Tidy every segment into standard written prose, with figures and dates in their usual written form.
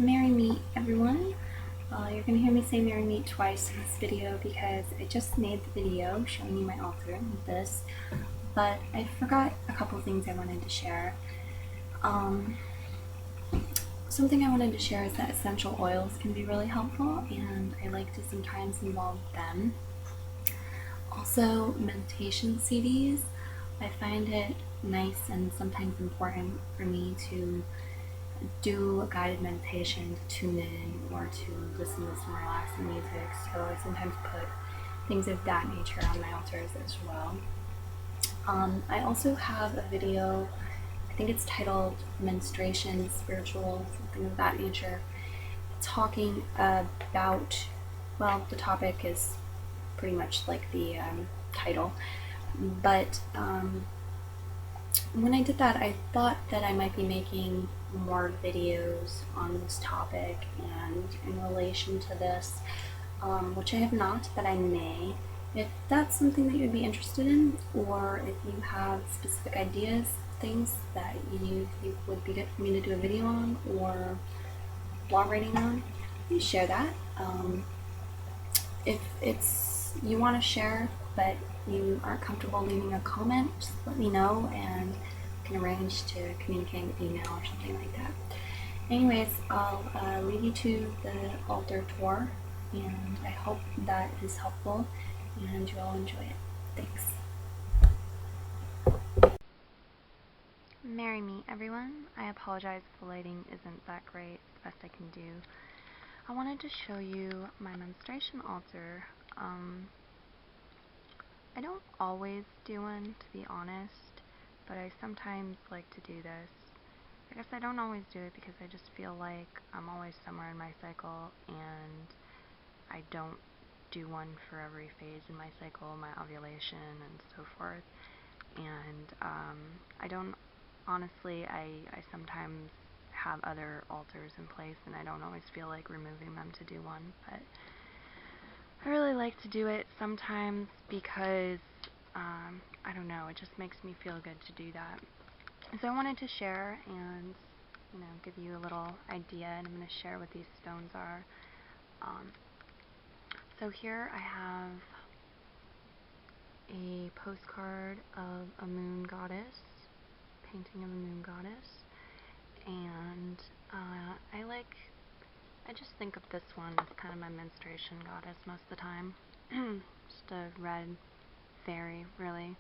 Merry Meet, everyone. You're going to hear me say Merry Meet twice in this video because I just made the video showing you my altar with this, but I forgot a couple things I wanted to share. Something I wanted to share is that essential oils can be really helpful, and I like to sometimes involve them. Also, meditation CDs. I find it nice and sometimes important for me to do a guided meditation, to tune in, or to listen to some relaxing music. So I sometimes put things of that nature on my altars as well. I also have a video, I think it's titled Menstruation Spiritual, something of that nature, talking about, well, the topic is pretty much like the title, but when I did that, I thought that I might be making more videos on this topic and in relation to this, which I have not, but I may. If that's something that you'd be interested in, or if you have specific ideas, things that you think would be good for me to do a video on or blog writing on, please share that. If it's you want to share but you aren't comfortable leaving a comment, just let me know and we can arrange to communicate with email or something like that. Anyways, I'll leave you to the altar tour, and I hope that is helpful and you all enjoy it. Thanks. Merry Meet, everyone. I apologize if the lighting isn't that great. It's the best I can do. I wanted to show you my menstruation altar. I don't always do one, to be honest, but I sometimes like to do this. I guess I don't always do it because I just feel like I'm always somewhere in my cycle and I don't do one for every phase in my cycle, my ovulation and so forth. And I don't, honestly, I sometimes have other altars in place and I don't always feel like removing them to do one, but I really like to do it sometimes because, I don't know, it just makes me feel good to do that. So I wanted to share and, give you a little idea, and I'm going to share what these stones are. So here I have a postcard of a moon goddess, painting of a moon goddess, and I just think of this one as kind of my menstruation goddess most of the time. Just a red fairy, really.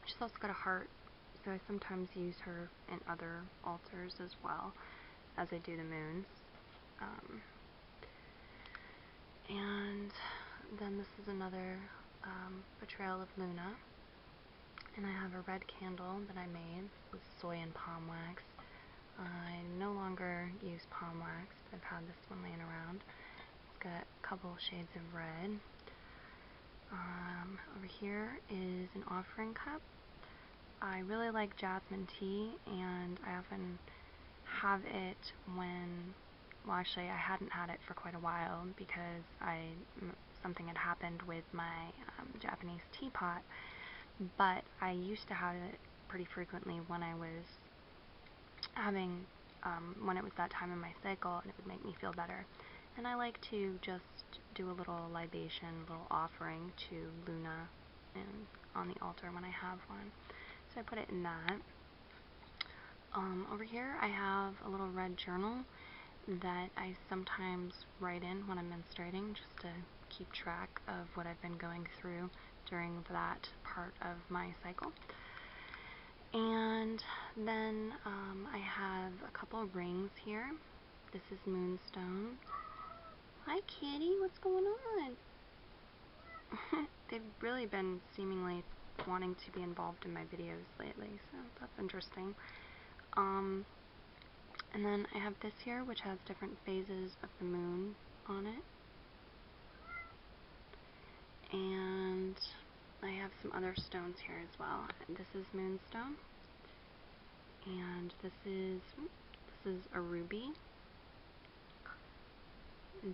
She's also got a heart, so I sometimes use her in other altars as well as I do the moons. And then this is another portrayal of Luna, and I have a red candle that I made with soy and palm wax. I no longer use palm wax, but I've had this one laying around. It's got a couple shades of red. Over here is an offering cup. I really like jasmine tea, and I often have it when, well, actually I hadn't had it for quite a while because something had happened with my Japanese teapot, but I used to have it pretty frequently when I was having, when it was that time in my cycle, and it would make me feel better. And I like to just do a little libation, a little offering to Luna on the altar when I have one. So I put it in that. Over here I have a little red journal that I sometimes write in when I'm menstruating, just to keep track of what I've been going through during that part of my cycle. And then I have a couple of rings here. This is Moonstone. Hi kitty, what's going on? They've really been seemingly wanting to be involved in my videos lately, so that's interesting. And then I have this here, which has different phases of the moon on it. And I have some other stones here as well. This is Moonstone. And this is a ruby.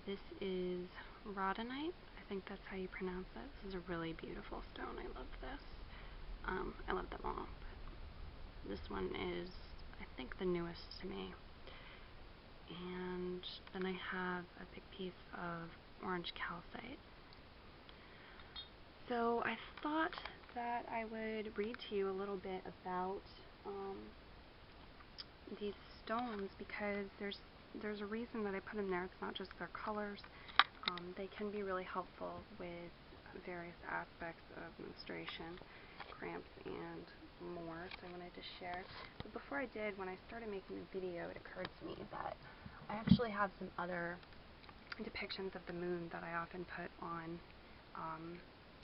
This is rhodonite. I think that's how you pronounce it. This is a really beautiful stone. I love this. I love them all, but this one is, I think, the newest to me. And then I have a big piece of orange calcite. So I thought that I would read to you a little bit about these stones, because there's a reason that I put them there. It's not just their colors. They can be really helpful with various aspects of menstruation, cramps, and more, so I wanted to share. But before I did, when I started making the video, it occurred to me that I actually have some other depictions of the moon that I often put on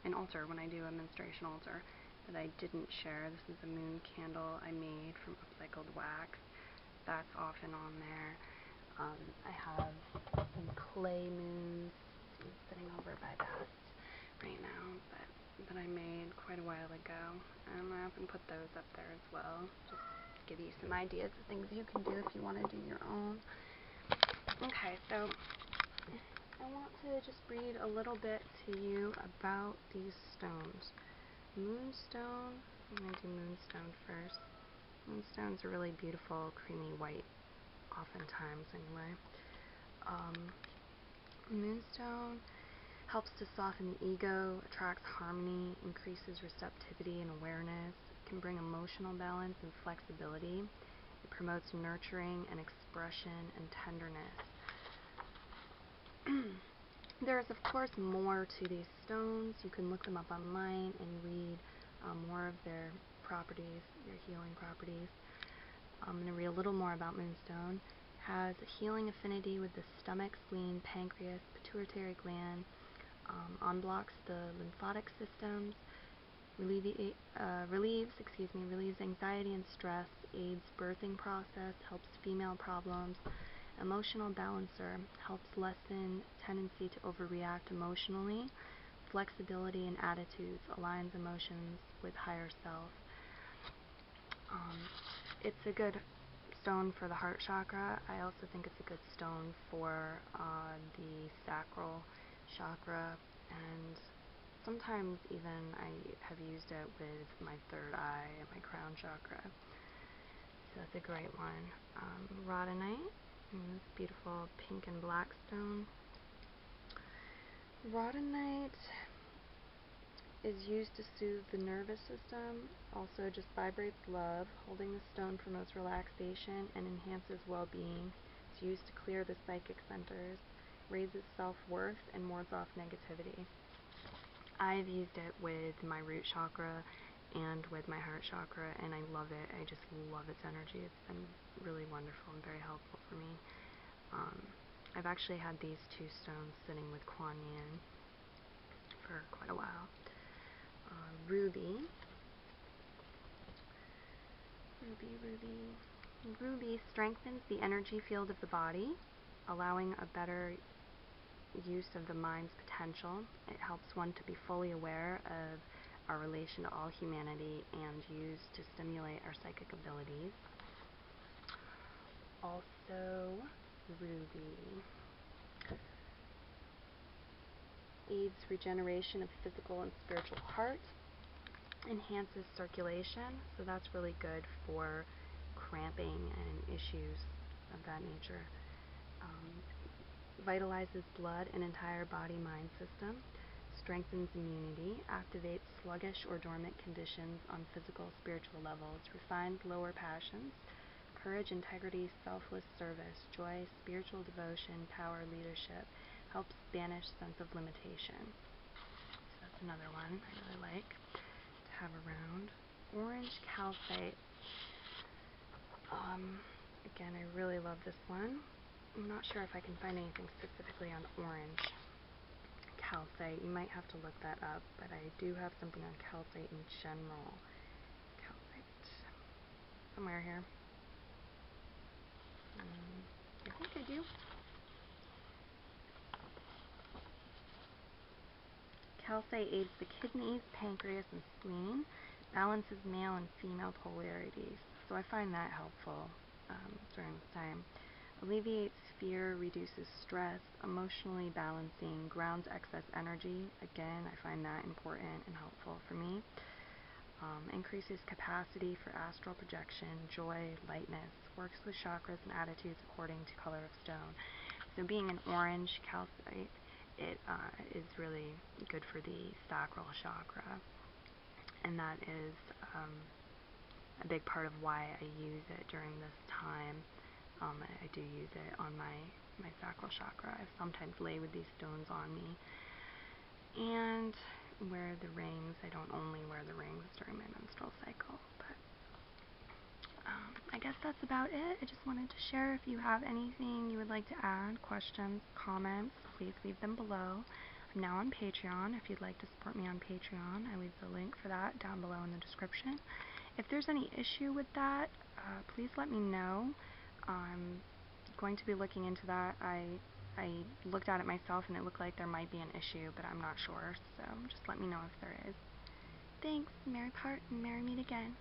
an altar when I do a menstruation altar that I didn't share. This is a moon candle I made from upcycled wax. That's often on there. I have some clay moons sitting over by that right now that I made quite a while ago. I often put those up there as well, just to give you some ideas of things you can do if you want to do your own. Okay, so I want to just read a little bit to you about these stones. Moonstone, I'm going to do moonstone first. Moonstones are really beautiful, creamy white, oftentimes anyway. Moonstone helps to soften the ego, attracts harmony, increases receptivity and awareness. It can bring emotional balance and flexibility. It promotes nurturing and expression and tenderness. There's, of course, more to these stones. You can look them up online and read more of their properties, their healing properties. I'm going to read a little more about moonstone. It has a healing affinity with the stomach, spleen, pancreas, pituitary gland, unblocks the lymphatic systems, relieves anxiety and stress, aids birthing process, helps female problems. Emotional balancer, helps lessen tendency to overreact emotionally. Flexibility in attitudes, aligns emotions with higher self. It's a good stone for the heart chakra. I also think it's a good stone for the sacral chakra, and sometimes even I have used it with my third eye and my crown chakra. So that's a great one. Rhodonite, this beautiful pink and black stone. Rhodonite is used to soothe the nervous system, also just vibrates love. Holding the stone promotes relaxation and enhances well-being. It's used to clear the psychic centers, raises self-worth, and wards off negativity. I've used it with my root chakra and with my heart chakra, and I love it. I just love its energy. It's been really wonderful and very helpful for me. I've actually had these two stones sitting with Kuan Yin for quite a while. Ruby. Ruby strengthens the energy field of the body, allowing a better use of the mind's potential. It helps one to be fully aware of our relation to all humanity and used to stimulate our psychic abilities. Also, ruby aids regeneration of physical and spiritual heart, enhances circulation, so that's really good for cramping and issues of that nature. Vitalizes blood and entire body-mind system, strengthens immunity, activates sluggish or dormant conditions on physical, spiritual levels, refines lower passions, courage, integrity, selfless service, joy, spiritual devotion, power, leadership, helps banish sense of limitation. So that's another one I really like to have around. Orange calcite. Again, I really love this one. I'm not sure if I can find anything specifically on orange calcite. You might have to look that up, but I do have something on calcite in general. Calcite. Somewhere here. I think I do. Calcite aids the kidneys, pancreas, and spleen, balances male and female polarities. So I find that helpful during this time. Alleviates fear, reduces stress, emotionally balancing, grounds excess energy. Again, I find that important and helpful for me. increases capacity for astral projection, joy, lightness, works with chakras and attitudes according to color of stone. So being an orange calcite, it is really good for the sacral chakra, and that is a big part of why I use it during this time. I do use it on my sacral chakra. I sometimes lay with these stones on me and wear the rings. I don't only wear the rings during my menstrual cycle, but I guess that's about it. I just wanted to share. If you have anything you would like to add, questions, comments, please leave them below. I'm now on Patreon. If you'd like to support me on Patreon, I leave the link for that down below in the description. If there's any issue with that, please let me know. I'm going to be looking into that. I looked at it myself and it looked like there might be an issue, but I'm not sure, so just let me know if there is. Thanks, Merry part and merry meet again.